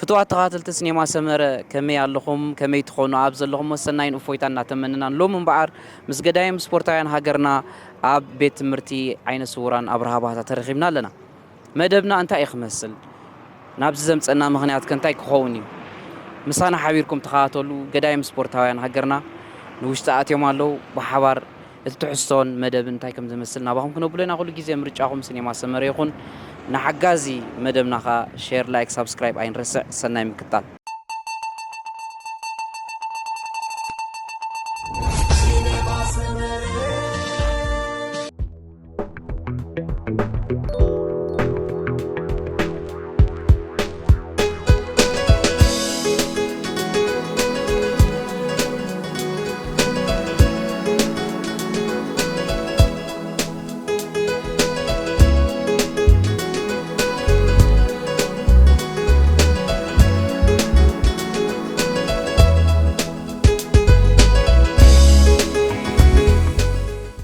ፍትዋት ተኻተልቲ ሲኔማ ሰመረ ከመይ ኣለኹም ከመይ ትኾኑ ኣብ ዘለኹም ወሰናይን እፎይታ እናተመንናን ሎም እምበኣር ምስ ገዳይም ስፖርታውያን ሃገርና ኣብ ቤት ትምህርቲ ዓይነ ስውራን ኣብርሃ ባህታ ተረኺብና ኣለና መደብና እንታይ እዩ ክመስል ናብዚ ዘምፀና ምኽንያት ከንታይ ክኸውን እዩ ምሳና ሓቢርኩም ተኻተሉ ገዳይም ስፖርታውያን ሃገርና ንውሽጢ ኣትዮም ኣለዉ ብሓባር እቲ ትሕዝቶን መደብ እንታይ ከም ዝመስል ናባኹም ክነብሎ ኢና ኩሉ ግዜ ምርጫኹም ሲኔማ ሰመረ ይኹን ንሓጋዚ መደብናኻ ሼር ላይክ ሳብስክራይብ ኣይንርስዕ ሰናይ ምክታል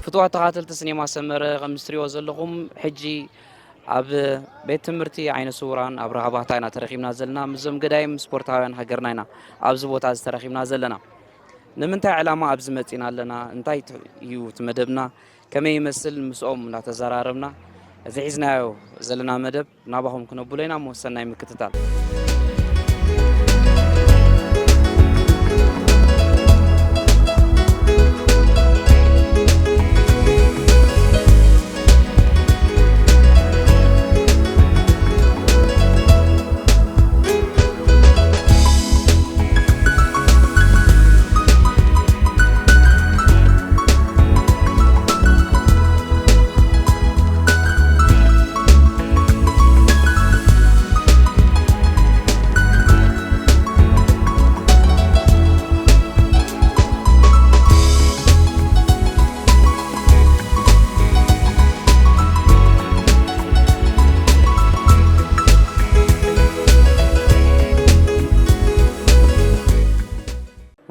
ፍትዋት ተኻተልቲ ሲኔማ ሰመረ ከም ትሪእዎ ዘለኹም ሕጂ ኣብ ቤት ትምህርቲ ዓይነ ስውራን ኣብ ረሃ ባህታ ኢና ተረኺብና ዘለና ምዞም ገዳይም ስፖርታውያን ሃገርና ኢና ኣብዚ ቦታ እዚ ተረኺብና ዘለና ንምንታይ ዕላማ ኣብዚ መፂና ኣለና እንታይ እዩ እቲ መደብና ከመይ ይመስል ምስኦም እናተዘራረብና እዚ ሒዝናዮ ዘለና መደብ ናባኹም ክነብሎ ኢና መወሰናይ ምክትታል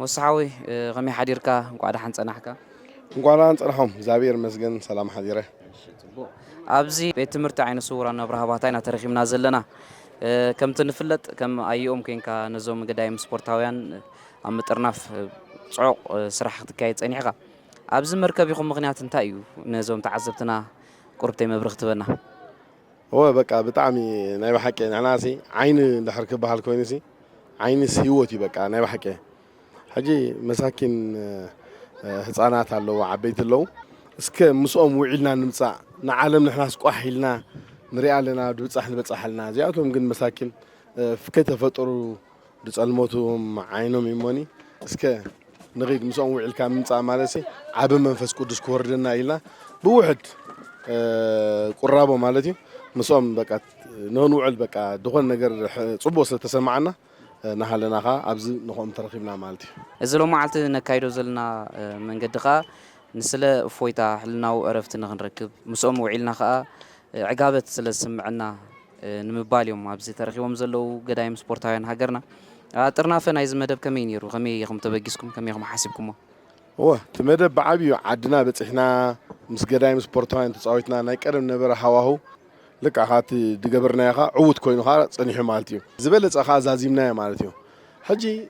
وصحوي غمي حديركا نقعد حنصنحكا نقعد حنصنحهم زابير مسجن سلام حديره ابزي بيت تمرت عين صورة نبرها باتاينا تاريخنا زلنا كم تنفلت كم ايوم كينكا نزوم قدايم سبورتاويان عم ترناف صعق سرح تكايت صنيحكا ابزي مركب يخم مغنيات انتايو نزوم تعذبتنا قربتي مبرخ تبنا هو بقى بطعمي ناي بحكي نعناسي عين دحرك بحال كوينسي عين سيوتي بقى ناي بحكي حجي مساكن ህፃናት ኣለዉ ዓበይቲ ኣለዉ እስከ ምስኦም ውዒልና ንምፃእ ንዓለም ንሕና ስቋሒልና ንሪኣ ኣለና ድብፃሕ ንበፃሓልና እዚኣቶም ግን መሳኪን ከይተፈጠሩ ድፀልሞቶም ዓይኖም ይሞኒ እስከ ንኺድ ምስኦም ውዒልካ ምምፃእ ማለት ዓብ መንፈስ ቅዱስ ክወርደና ኢልና ብውሕድ ቁራቦ ማለት እዩ ምስኦም በቃ ንውዕል በቃ ድኾን ነገር ፅቡቅ ስለተሰማዓና نحلنا خا أبز نقوم ترخيبنا مالتي. إذا لو ما عالت نكايدو زلنا من قد خا نسلا فويتا حلنا وعرفت نركب مسؤوم وعيلنا خا عقابة سلا سمعنا نمباليوم أبز ترخيبهم زلوا قدايم سبورتاين هاجرنا ترنا فينا إذا مدب كمين يرو غمي يخم تبجسكم كم يخم حاسبكم. هو تمدب بعبي عدنا بس إحنا مس قدايم سبورتاين تصاويتنا نايكرم نبر هواهو. لك أخاتي دقبرنا يا خا عود كوينو خا صنيحو مالتيو زبلت أخا زازيمنا يا مالتيو حجي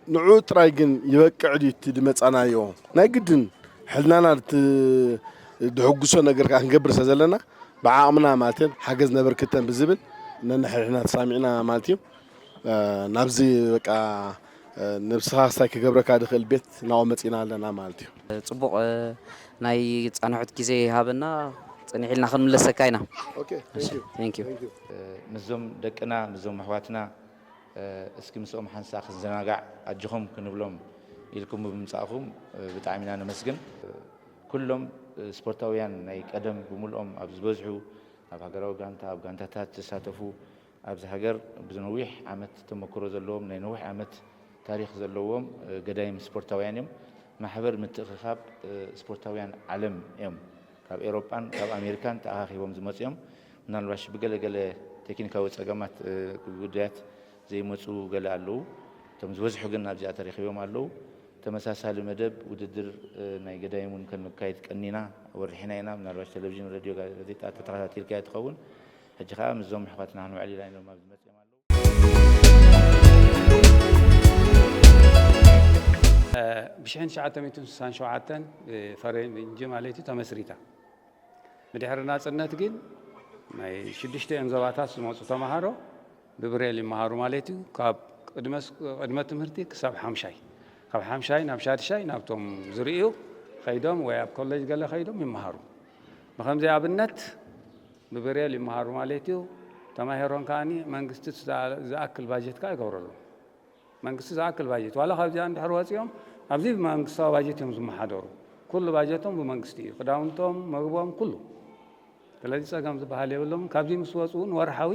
نعود رايقن يوقعدي تدمت أنا يوم ناقدن حلنا دحقسو نقر نقبر سزلنا بعامنا مالتين حجز نبر كتن بالزبل نحن سامعنا مالتيو نبزي بقى نفسها سايك قبرك هذا البيت ناومتينا لنا مالتيو صبوق ناي صنعت كيزي هابنا صنيحلنا خن ملسكاينا اوكي ثانك يو مزوم دقنا مزوم محواتنا اسكي مسوم حنسا خزناقع اجخم كنبلوم يلكم بمصاخم بتعاملنا نمسجن كلهم سبورتاويان ناي قدم بملኦም ابز بزحو اب هاجراو غانتا اب غانتاتات تساتفو ابز هاجر بزنويح عمت تمكرو زلوم ناي نوح عمت تاريخ زلوم قدايم سبورتاويانهم محبر متخخاب سبورتاويان عالم يوم كاب أوروبان كاب أمريكان تأخيهم زمزيم نالواش بقلة تكنيكاوي تجمعت جودات زي مسو قلة علو تمزوج حقنا بزي تاريخيهم علو تمساسها المدب وددر ناي قدايم ممكن كايد كنينا ورحنا هنا نالواش تلفزيون راديو قاعد تتعرض تلك كايد تخون هجخا مزوم حفاتنا عنو علي لأنه ما بزمزيم علو بشحن شعاتة ميتون سان شعاتن فرين جماليتي تمسريتا مدحرنا صنت جين ما شدشت انزباتات سموص تمهارو ببريل مهارو مالتي كاب قدمت تمرتي كسب حمشاي كاب حمشاي نابشاد شاي نابتم زريو خيدوم وياب كولج قال خيدوم يمهارو بخمس ابنت ببريل مهارو مالتي تمهارون كاني منغست زاكل باجت كاي غورلو منغست زاكل باجت ولا خبز عند حرواتيوم ابزي منغست باجت يوم زمحادورو كل باجتهم بمنغستي قداونتهم مغبوم كله ስለዚህ ጸጋም ዝበሃል የብሎም ካብዚ ምስ ወፁን ወርሓዊ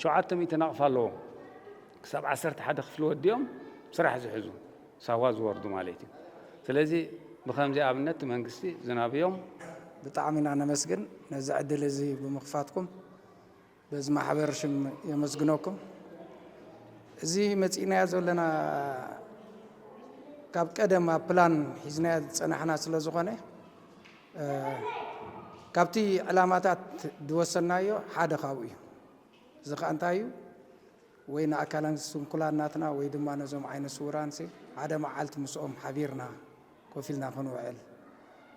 700 ተናቕፋ ኣለዎ ክሳብ 11 ክፍሊ ወዲኦም ስራሕ ዝሕዙ ሳዋ ዝወርዱ ማለት እዩ ስለዚ ብከምዚ ኣብነት መንግስቲ ዝናብዮም ብጣዕሚ ኢና ነመስግን ነዚ ዕድል እዚ ብምኽፋትኩም በዚ ማሕበር ሽም የመስግነኩም እዚ መፂናያ ዘለና ካብ ቀደም ኣብ ፕላን ሒዝናያ ዝፀናሕና ስለ ዝኾነ ካብቲ ዕላማታት ድወሰናዮ ሓደ ካብኡ እዩ እዚ ከዓ እንታይ እዩ ወይ ንኣካላን ስንኩላናትና ወይ ድማ ነዞም ዓይነ ስውራንሲ ሓደ መዓልቲ ምስኦም ሓቢርና ኮፍ ኢልና ክንውዕል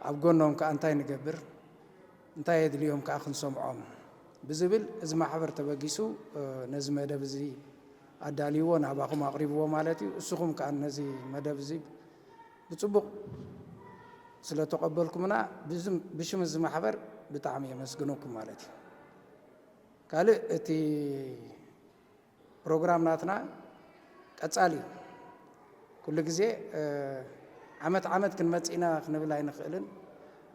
ኣብ ጎኖም ከዓ እንታይ ንገብር እንታይ የድልዮም ከዓ ክንሰምዖም ብዝብል እዚ ማሕበር ተበጊሱ ነዚ መደብ እዚ ኣዳልይዎ ናባኹም ኣቕሪብዎ ማለት እዩ እስኹም ከዓ ነዚ መደብ እዚ ብፅቡቕ ስለተቀበልኩምና ብሽም እዚ ማሕበር ብጣዕሚ የመስግነኩም ማለት እዩ ካልእ እቲ ፕሮግራም ናትና ቀጻሊ ኩሉ ግዜ ዓመት ክንመፂና ክንብል ኣይንኽእልን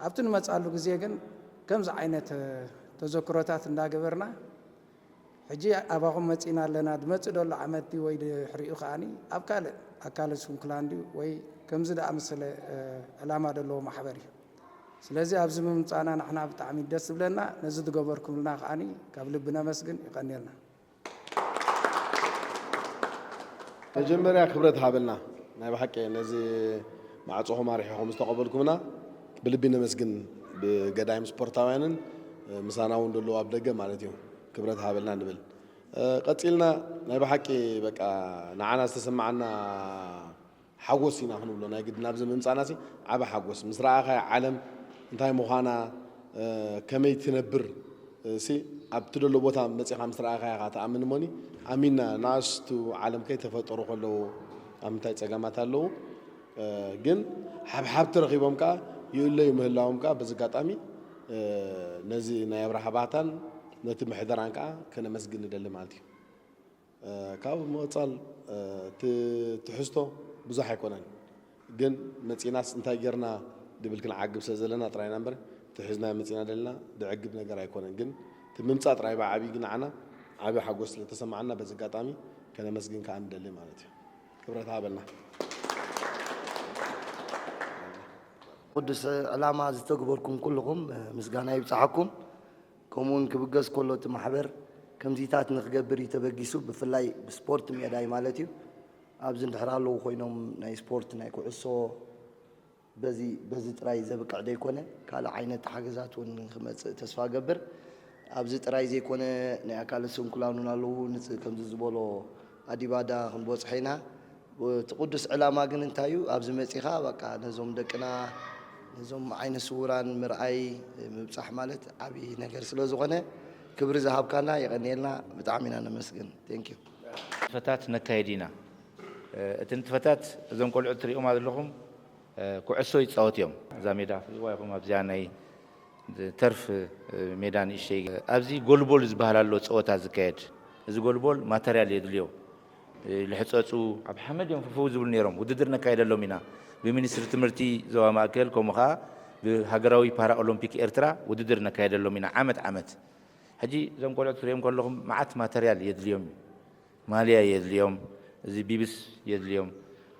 ኣብቲ ንመፃሉ ግዜ ግን ከምዚ ዓይነት ተዘክሮታት እንዳገበርና ሕጂ ኣባኹም መፂና ኣለና ድመፅእ ደሎ ዓመት ወይ ድሕሪኡ ከዓኒ ኣብ ካልእ ኣካል ስንኩላን ድዩ ወይ ከምዚ ዳ መሰለ ዕላማ ዘለዎ ማሕበር እዩ ስለዚ ኣብዚ ምምፃና ንሕና ብጣዕሚ ደስ ዝብለና ነዚ ትገበርኩምልና ከዓኒ ካብ ልብና መስግን ይቐኒልና መጀመርያ ክብረት ሃበልና ናይ ብሓቂ ነዚ ማዕፆኹም ኣርሒኹም ዝተቐበልኩምና ብልቢ ነመስግን ብገዳይም ስፖርታውያንን ምሳና እውን ደሎ ኣብ ደገ ማለት እዩ ክብረት ሃበልና ንብል ቀፂልና ናይ ብሓቂ በቃ ንዓና ዝተሰማዓና ሓጎስ ኢና ክንብሎ ናይ ግድና ኣብዚ ምምፃና ሲ ዓበ ሓጎስ ምስ ረኣኻ ዓለም እንታይ ምዃና ከመይ ትነብር ሲ ኣብቲ ደሎ ቦታ መፂኻ ምስ ረኣኻ ኢኻ ተኣምን እሞኒ ኣሚና ንኣስቱ ዓለም ከይተፈጠሩ ከለዉ ኣብ ምንታይ ፀገማት ኣለዉ ግን ሓብሓብቲ ረኺቦም ከዓ ይእለዩ ምህላዎም ከዓ በዚ ኣጋጣሚ ነዚ ናይ ኣብርሃ ባህታን ነቲ ምሕደራን ከዓ ከነመስግን ንደሊ ማለት እዩ ካብ ምቕፃል ትሕዝቶ ብዙሕ ኣይኮነን ግን መፂናስ እንታይ ጌርና ድብል ክንዓግብ ስለ ዘለና ጥራይና እምበር ትሕዝና መፂና ደለና ድዕግብ ነገር ኣይኮነን ግን እቲ ምምፃእ ጥራይ ብዓብዪ ግን ዓና ዓብዪ ሓጎስ ስለተሰማዓና በዚ ኣጋጣሚ ከነመስግን ከዓ ንደሊ ማለት እዩ ክብረት ሃበልና ቅዱስ ዕላማ ዝተግበርኩም ኩልኩም ምስጋና ይብፅሓኩም ከምኡውን ክብገዝ ከሎ እቲ ማሕበር ከምዚታት ንክገብር እዩ ተበጊሱ ብፍላይ ብስፖርት ሜዳይ ማለት እዩ ኣብዚ እንድሕር ኣለዉ ኮይኖም ናይ ስፖርት ናይ ኩዕሶ በዚ ጥራይ ዘብቅዕ ዘይኮነ ካልእ ዓይነት ሓገዛት እውን ክመፅእ ተስፋ ገብር ኣብዚ ጥራይ ዘይኮነ ናይ ኣካል ስንኩላን እውን ኣለዉ ንፅህ ከምዚ ዝበሎ ኣዲባዳ ክንበፅሐ ኢና እቲ ቅዱስ ዕላማ ግን እንታይ እዩ ኣብዚ መፂኻ በቃ ነዞም ደቅና ነዞም ዓይነ ስውራን ምርኣይ ምብፃሕ ማለት ዓብዪ ነገር ስለ ዝኾነ ክብሪ ዝሃብካና ይቐኒየልና ብጣዕሚ ኢና ነመስግን ቴንኪዩ ፈታት ነካይድ ኢና እቲ ንትፈታት እዞም ቆልዑ ትሪኦም ዘለኹም ኩዕሶ ይፃወት እዮም እዛ ሜዳ ፍልዋ ይኹም ኣብዚኣ ናይ ተርፍ ሜዳ ንእሽተይ ኣብዚ ጎልቦል ዝበሃል ኣሎ ፀወታ ዝካየድ እዚ ጎልቦል ማተርያል የድልዮ ልሕፀፁ ኣብ ሓመድ እዮም ፍፍው ዝብሉ ነይሮም ውድድር ነካይደሎም ኢና ብሚኒስትሪ ትምህርቲ ዞባ ማእከል ከምኡ ከዓ ብሃገራዊ ፓራ ኦሎምፒክ ኤርትራ ውድድር ነካይደሎም ኢና ዓመት ሕጂ እዞም ቆልዑ ትሪኦም ከለኹም መዓት ማተርያል የድልዮም ማልያ የድልዮም እዚ ቢብስ የድልዮም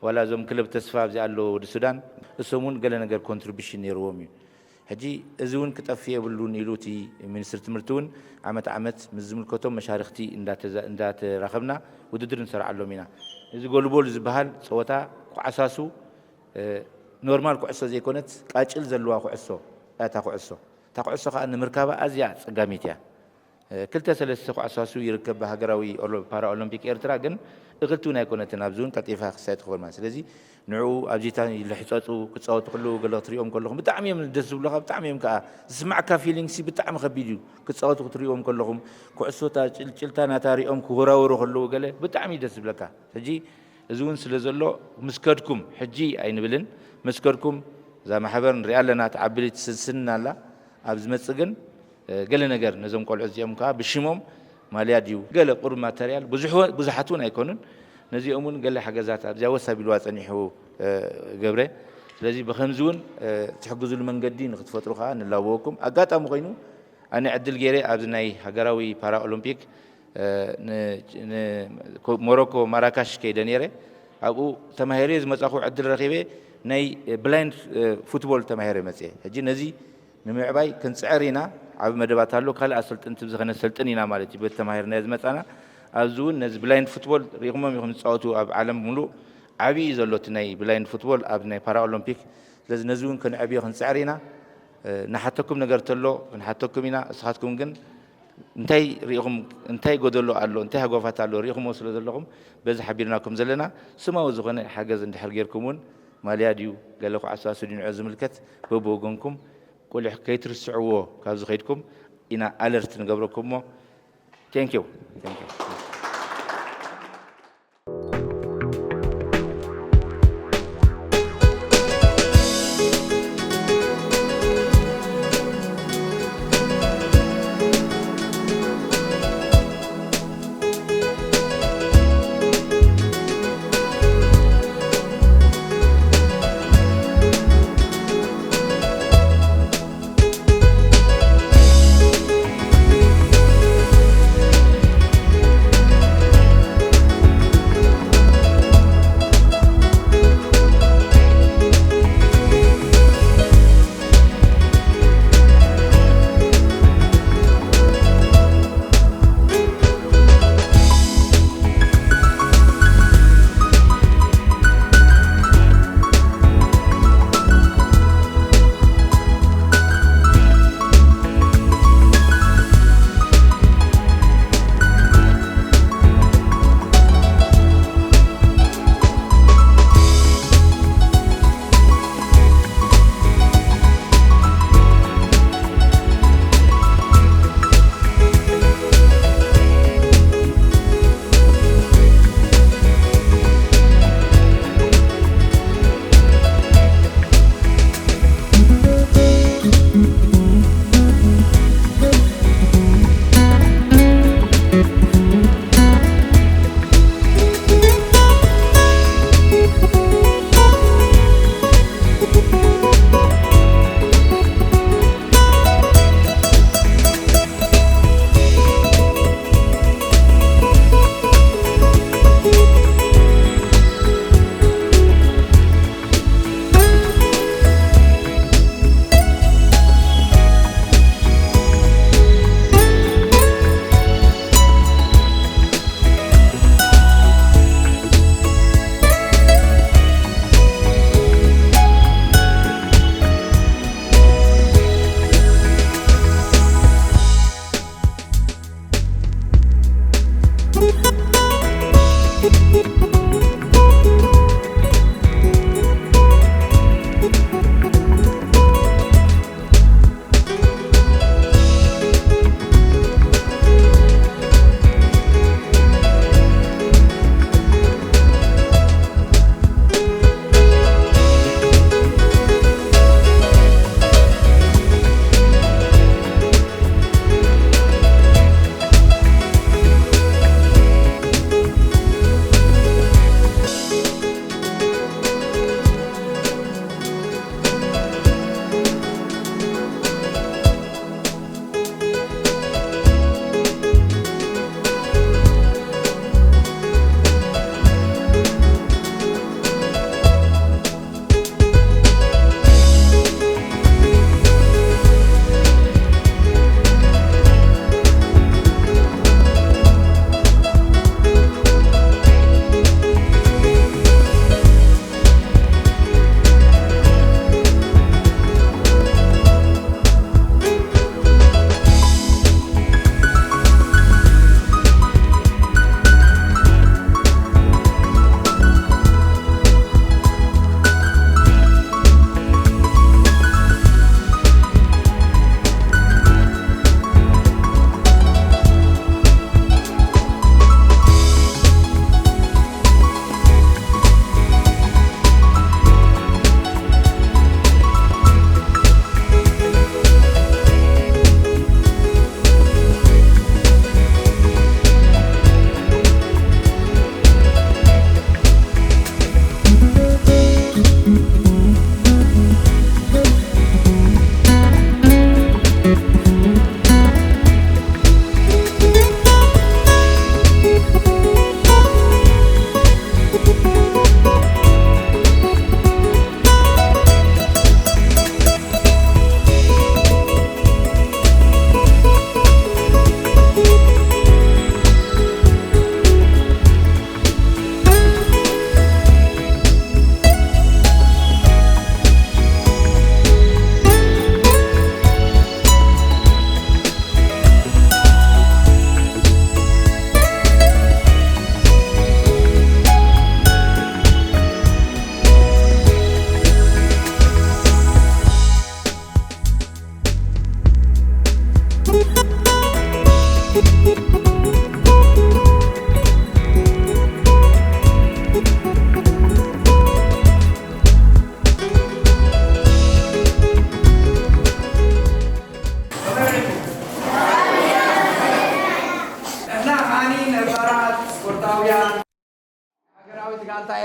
ዋላ እዞም ክለብ ተስፋ ኣብዚ ኣለዎ ወዲ ሱዳን እሶም እውን ገለ ነገር ኮንትሪቢሽን ነይርዎም እዩ ሕጂ እዚ እውን ክጠፍእ የብሉን ኢሉ እቲ ሚኒስትሪ ትምህርቲ እውን ዓመት ምስ ዝምልከቶም መሻርክቲ እንዳተራኸብና ውድድር ንሰርዓሎም ኢና እዚ ጎልቦል ዝበሃል ፀወታ ኩዓሳሱ ኖርማል ኩዕሶ ዘይኮነት ቃጭል ዘለዋ ኩዕሶ እታ ኩዕሶ ከዓ ንምርካባ ኣዝያ ፀጋሚት እያ كلتا سلسة أساسو يركب هجراوي بارا أولمبيك إيرترا جن اغلتونا يكون تنابزون كتيفها خسائر خبر ما سلزي نوع أبجيتان اللي حصاتو كتصوت كله قلت ريوم كلهم بتعميم الدس ولا بتعميم كا تسمع كفيلينغسي بتعم خبيديو كتصوت كتريوم كلهم كعسوتا تلتانا تاريوم كهورا وروحلو قال بتعمي دس بلكا تجي زون سلزلو مسكركم حجي أين بلن مسكركم زي ما حبرن ريالنا تعبلي تسلسلنا لا أبز مسجن قال نجار نزوم كل عزيم كا بشموم مالياديو قال قرب ماتريال بزحتون يكونن نزي أمون قال حاجة ذات أبز وسا بالوقت أني هو جبره لذي بخمزون تحجزوا المنجدين قد فترة خان نلاوكم أقات أم غينو أنا عدل جيري أبز ناي هجراوي بارا أولمبيك موروكو مراكش كيدنيره أبو تمهيريز متأخو عدل رخيبه ناي بلايند فوتبول تمهيري مسيه هجي نزي نمعباي كنسعرينا عب مدبات هالو كلا أصلت أنت بزخنا سلطنينا مالتي بالتماهير ناز مثلا أزون ناز بلايند فوتبول رغم ما يكون صوتو أب عالم ملو عبي زلوت ناي بلايند فوتبول أب ناي بارا أولمبيك لازم نزون كن عبي كنسعرينا نحتكم نقرت له نحتكم هنا أصحابكم جن انتي قدلو قالو انتي هقوفات قالو ريهم وصلوا ذلهم بز حبيرناكم زلنا سما وزغنا حاجة زند حرجيركمون مالياديو قال لكم أساس دين عزم الكت ببوجنكم كل حكاية السعوة كازو خيركم إنا ألرت نقبلكم thank you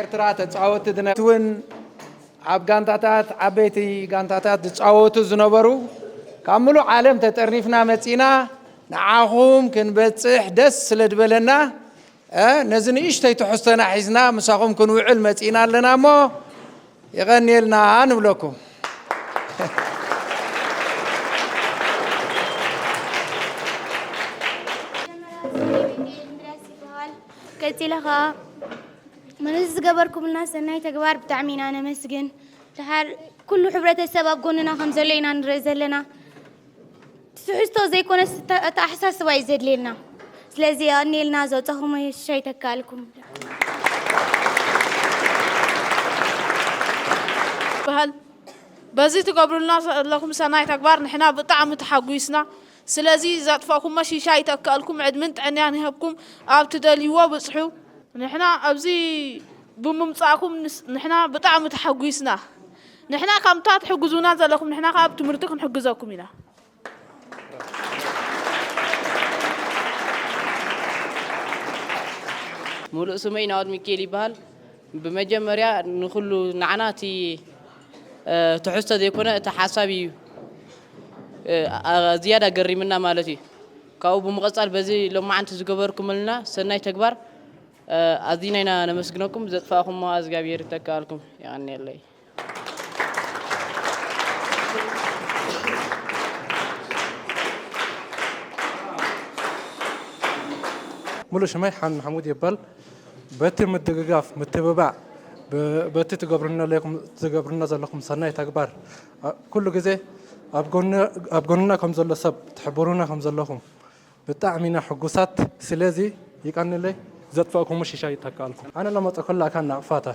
ኤርትራ ተፃወቲ ድነውን ኣብ ጋንታታት ዓበይቲ ጋንታታት ዝፃወቱ ዝነበሩ ካብ ሙሉእ ዓለም ተጠርኒፍና መፂና ንዓኹም ክንበፅሕ ደስ ስለ ድበለና ነዚ ንእሽተይ ትሕዝቶና ሒዝና ምሳኹም ክንውዕል መፂና ኣለና እሞ ይቐኒልና ንብለኩም ቀፂለኻ ምንስ ዝገበርኩም لنا ሰናይ ተግባር ብጣዕሚ ኢና ነመስግን ድሓር ኩሉ ሕብረተሰብ ኣብ ጎንና ከም ዘሎ ኢና ንርኢ ዘለና ትሕዝቶ ዘይኮነስ ተኣሓሳስባ እዩ ዘድልየና ስለዚ ኣኒልና ዘውፀኹም ሻይ ተካልኩም ባህል በዚ ትገብሩልና ለኩም ሰናይ ተግባር ንሕና ብጣዕሚ ተሓጒስና ስለዚ ዘጥፋኩም መሽሻ ይተካልኩም ዕድምን ጥዕንያን ይህብኩም ኣብ ትደልይዎ ብፅሑ ንሕና ኣብዚ ብምምፃእኩም ንሕና ብጣዕሚ ተሓጒስና ንሕና ከምታ ትሕግዙና ዘለኹም ንሕና ካብ ትምህርቲ ክንሕግዘኩም ኢና ሙሉእ ስመይ ናወድ ሚካኤል ይበሃል ብመጀመርያ ንኩሉ ንዓናቲ ትሕዝቶ ዘይኮነ እቲ ሓሳብ እዩ ዝያዳ ገሪምና ማለት እዩ ካብኡ ብምቕፃል በዚ ሎማዓንቲ ዝገበርኩምልና ሰናይ ተግባር ኣዝና ኢና ነመስግነኩም ዘጥፋእኩም እግዚኣብሔር ይተካልኩም ይቀኒየለይ ሙሉእ ሽመይ ሓን መሐሙድ ይባል በቲ ምድግጋፍ ምትብባዕ በቲ ትገብሩና ዘለኹም ሰናይ ተግባር ኩሉ ግዜ ኣብ ጎንና ከም ዘሎ ሰብ ትሕብሩና ከም ዘለኹም ብጣዕሚ ኢና ሕጉሳት ስለዚ ይቀኒለይ ዘጥፋእኩም ሽሻ ይተካልኩም ኣነ ለመፀ ኩላካ ናቕፋታ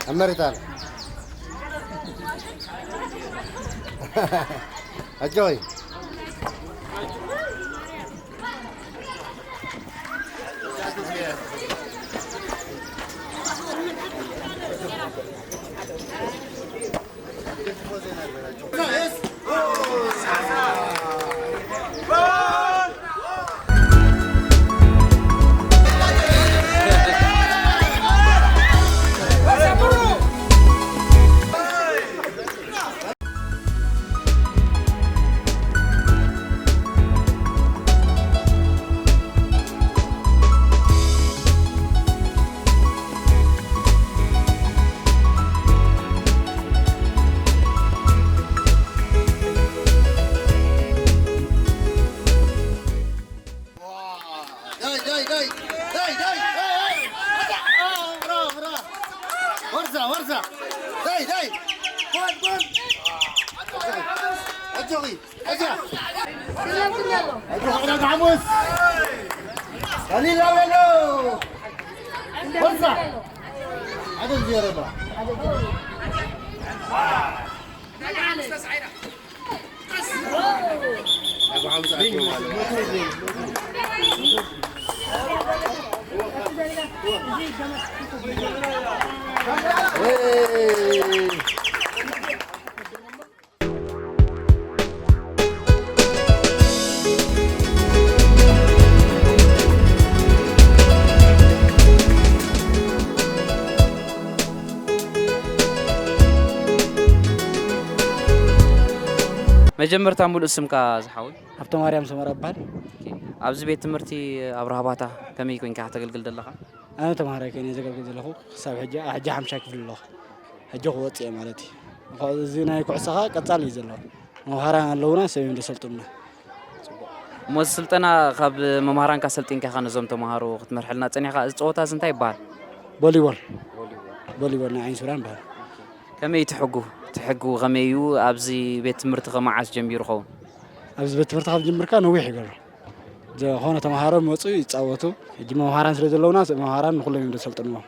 أمريكان أجوي ورزة داي بون أجوي أجا أجا عموس خليل أولو ورزة عدد زيارة أبو حمزة مجمرتا مول اسمك زحاوي هفتو مريم سمر أبال أبز بيت تمرتي أبرهباتا كم يكون كحتقل دلها أنا تمهاري كيني زقل دلها حساب حجة حمشاك في الله حجة قوتي مالتي زينا يكعسها قطالي زلها مهاران اللونا سويم لسلطنا مسلطنا خب ممهران كسلطين كخان زوم تمهارو خت مرحلنا تاني خا صوتا سنتاي بال بوليبول نعين سوران بال كم تحقو غميو أبزي بيت تمرت غمعاس جنبيرو خون أبز بيت تمرت خاب جنبير كان ويحي قال جا هون تمهارو موصو يتصاوتو يجي مهاران سلا زلونا مهاران كلهم لسلطنا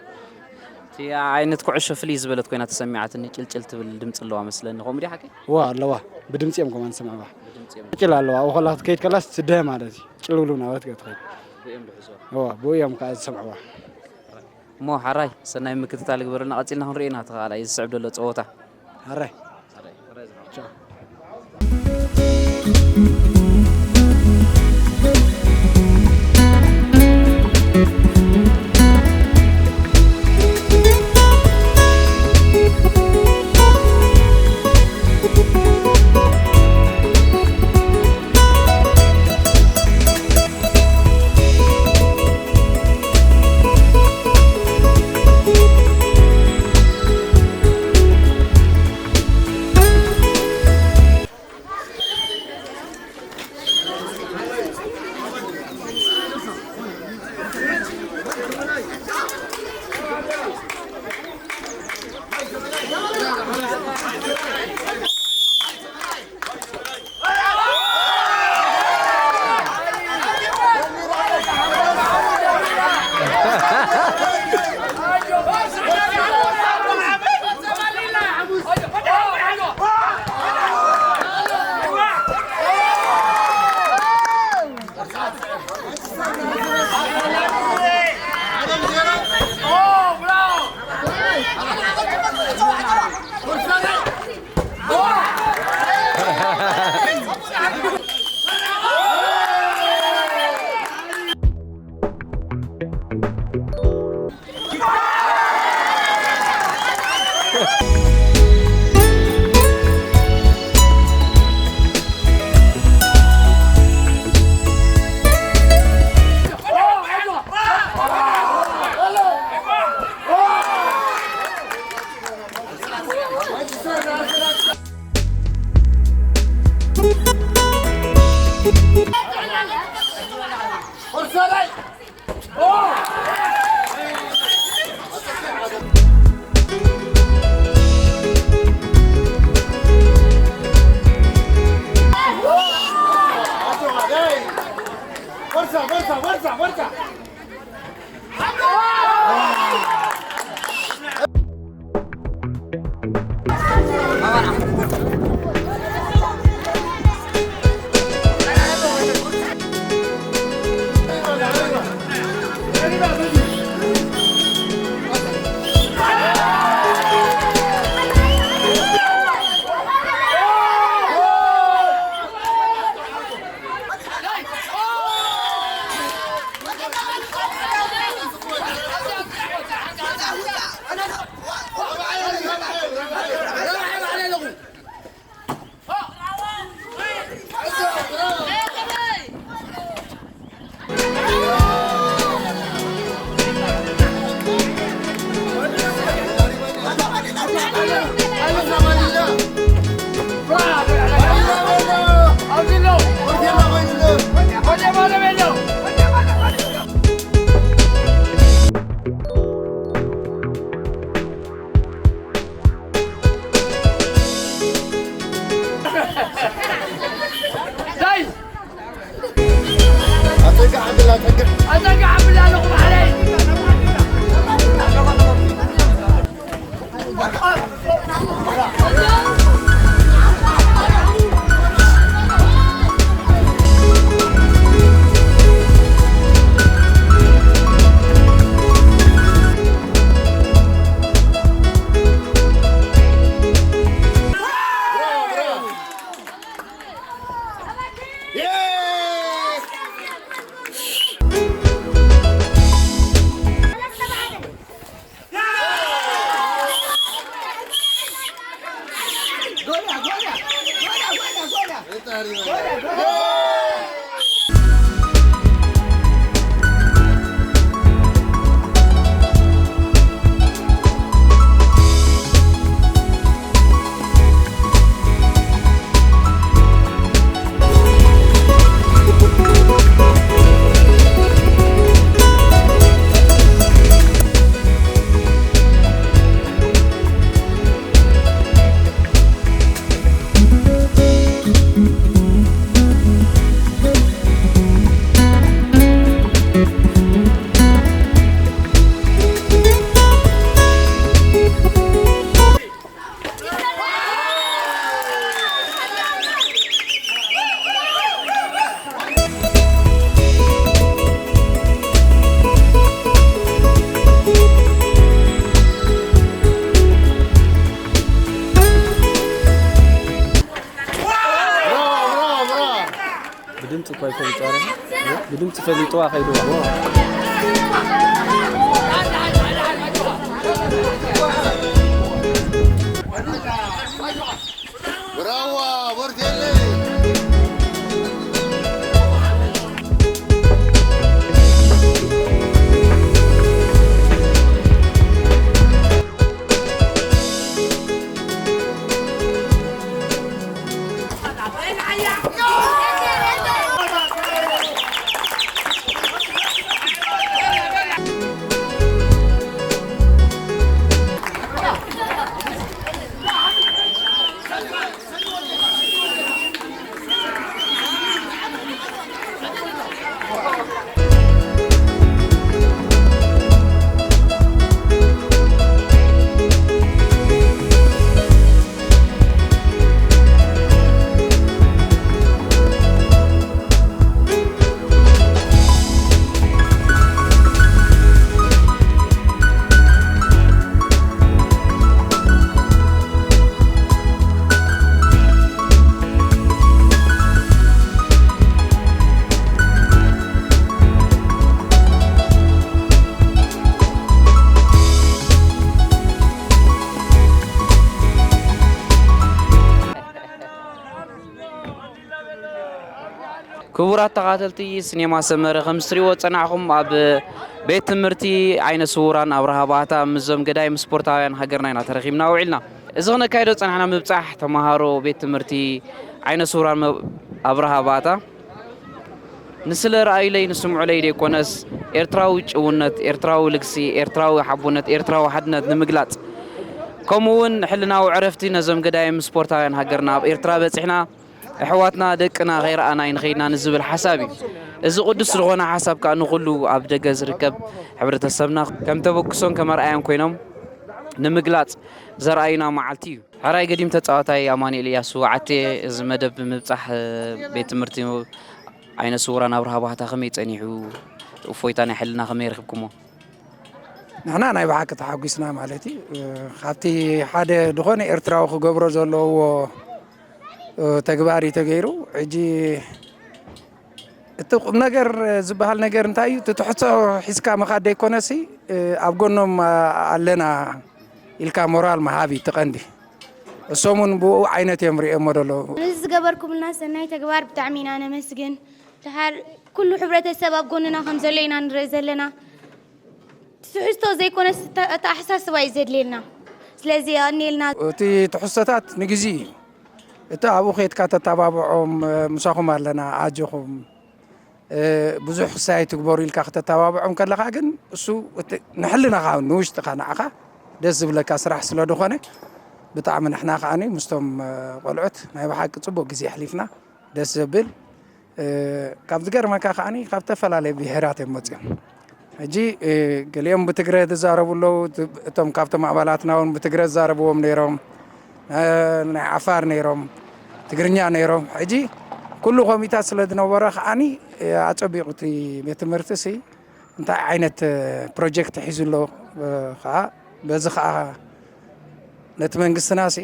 تي عينت كعش فليز بلد كوينات سمعتني قلت بالدمص اللوا مثلا قوم دي حكي وا بدمص يم كمان سمع با قلالوا او خلاص كيت كلاس سده مالتي قلولونا وات قتخي بويم كاز سمعوا مو حراي سناي مكتتال غبرنا قصيلنا هنرينا تخالا يسعب له صوتا حراي بدمت فليتوا خيدوا براوا بورتيلي كبرات تقاتلتي سينما سمر خمسري وصنعكم اب بيت تمرتي عين سوران ابرهاباتا مزم قدايم سبورتاويان هاجرنا هنا ترخيمنا وعلنا اذا كايدو صنعنا مبصح تمهارو بيت تمرتي عين سوران ابرهاباتا ንስለ ረአይለይ ንስምዑለይ ደይኮነስ ኤርትራዊ ጭውነት ኤርትራዊ ልግሲ ኤርትራዊ ሓቡነት ኤርትራዊ ሓድነት ንምግላጽ ከምኡውን ሕልናዊ ዕረፍቲ ነዞም ገዳይም ስፖርታውያን ሃገርና ኣብ ኤርትራ በፂሕና ኣሕዋትና ደቅና ኸይረኣና ይንኸይድና ንዝብል ሓሳብ እዩ እዚ ቅዱስ ዝኾነ ሓሳብ ከዓ ንኹሉ ኣብ ደገ ዝርከብ ሕብረተሰብና ከም ተበክሶን ከም ኣርኣያን ኮይኖም ንምግላጽ ዘርኣዩና መዓልቲ እዩ ሕራይ ገዲም ተፃዋታይ ኣማኑኤል እያሱ ዓቴ እዚ መደብ ብምብፃሕ ቤት ትምህርቲ ዓይነ ስውራን ኣብርሃ ባህታ ከመይ ፀኒሑ እፎይታ ናይ ሕልና ከመይ ረኽብኩሞ ንሕና ናይ ባሓቂ ተሓጒስና ማለት እዩ ካብቲ ሓደ ድኾነ ኤርትራዊ ክገብሮ ዘለዎ ተግባር እዩ ተገይሩ ሕጂ እቲ ቁም ነገር ዝበሃል ነገር እንታይ እዩ ትትሕቶ ሒዝካ መኻድ ደይኮነሲ ኣብ ጎኖም ኣለና ኢልካ ሞራል መሃቢ ትቐንዲ እሶምን ብኡ ዓይነት እዮም ሪኦሞ ደለዉ እዚ ዝገበርኩምልና ሰናይ ተግባር ብጣዕሚ ኢና ነመስግን ድሓር ኩሉ ሕብረተሰብ ኣብ ጎንና ከም ዘሎ ኢና ንርኢ ዘለና ትሕዝቶ ዘይኮነስ ኣተኣሓሳስባ እዩ ዘድልየልና ስለዚ ኣኒልና እቲ ትሕዝቶታት ንግዚ እዩ እቲ ኣብኡ ኸይድካ ተተባብዖም ምሳኹም ኣለና ኣጅኹም ብዙሕ ክሳይ ትግበሩ ኢልካ ከተተባብዖም ከለኻ ግን እሱ ንሕልናኻ ንውሽጥኻ ንዓኻ ደስ ዝብለካ ስራሕ ስለ ድኾነ ብጣዕሚ ንሕና ከዓኒ ምስቶም ቆልዑት ናይ ባሓቂ ፅቡቅ ግዜ ኣሕሊፍና ደስ ዘብል ካብ ዝገርመካ ከዓኒ ካብ ዝተፈላለየ ብሄራት እዮም መፅኦም ሕጂ ገሊኦም ብትግረ ዝዛረቡ ኣለዉ እቶም ካብቶም ኣባላትና እውን ብትግረ ዝዛረብዎም ነይሮም ናይ ዓፋር ነይሮም ትግርኛ ነይሮም ሕጂ ኩሉ ኮሚታት ስለ ዝነበረ ከዓኒ ኣፀቢቑ እቲ ቤት ትምህርቲ ሲ እንታይ ዓይነት ፕሮጀክት ሒዙሎ ከዓ በዚ ከዓ ነቲ መንግስትና ሲ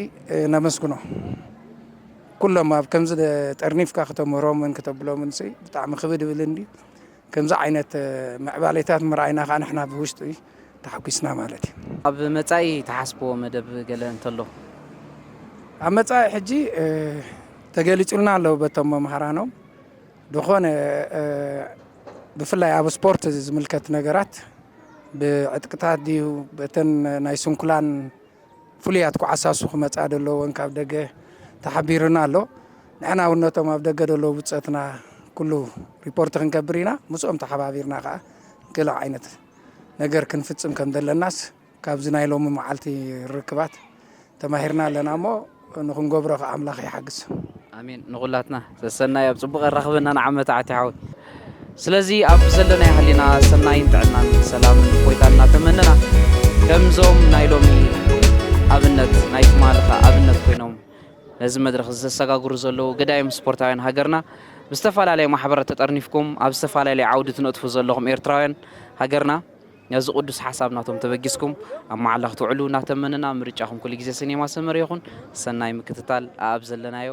ነመስግኖ ኩሎም ኣብ ከምዚ ጠርኒፍካ ክተምህሮምን ክተብሎምን ሲ ብጣዕሚ ክብድ ብልንዲ ከምዚ ዓይነት ምዕባለታት ምርኣይና ከዓ ንሕና ብውሽጡ ተሓጒስና ማለት እዩ ኣብ መጻኢ ተሓስብዎ መደብ ገለ እንተሎ ኣብ መጻኢ ሕጂ ተገሊጹልና ኣለዉ በቶም መምሃራኖም ድኾነ ብፍላይ ኣብ ስፖርት ዝምልከት ነገራት ብዕጥቅታት ድዩ በተን ናይ ስንኩላን ፍሉያት ኩዓሳሱ ክመጻ ደለዎን ካብ ደገ ተሓቢሩና ኣሎ ንሕና እውን ነቶም ኣብ ደገ ደለዉ ብፀትና ኩሉ ሪፖርት ክንገብር ኢና ምስኦም ተሓባቢርና ከዓ ገለ ዓይነት ነገር ክንፍፅም ከም ዘለናስ ካብዚ ናይ ሎሚ መዓልቲ ርክባት ተማሂርና ኣለና እሞ ንክንገብሮ ከዓ ኣምላኽ ይሓግዝ ኣሜን ንኹላትና ሰናይ ኣብ ፅቡቕ ረኽበና ንዓመት ዓቲሓዊ ስለዚ ኣብ ዘለና ሃሊና ሰናይን ጥዕናን ሰላምን እፎይታን እናተመነና ከምዞም ናይ ሎሚ ኣብነት ናይ ትማልኻ ኣብነት ኮይኖም ነዚ መድረኽ ዘሰጋግሩ ዘለዉ ገዳይም ስፖርታውያን ሃገርና ብዝተፈላለየ ማሕበራት ተጠርኒፍኩም ኣብ ዝተፈላለየ ዓውዲ ትነጥፉ ዘለኹም ኤርትራውያን ሃገርና ነዚ ቅዱስ ሓሳብ ናቶም ተበጊስኩም ኣብ መዓላ ክትውዕሉ እናተመነና ምርጫኹም ኩሉ ግዜ ሰኔማ ሰመር ይኹን ሰናይ ምክትታል ኣብ ዘለናዮ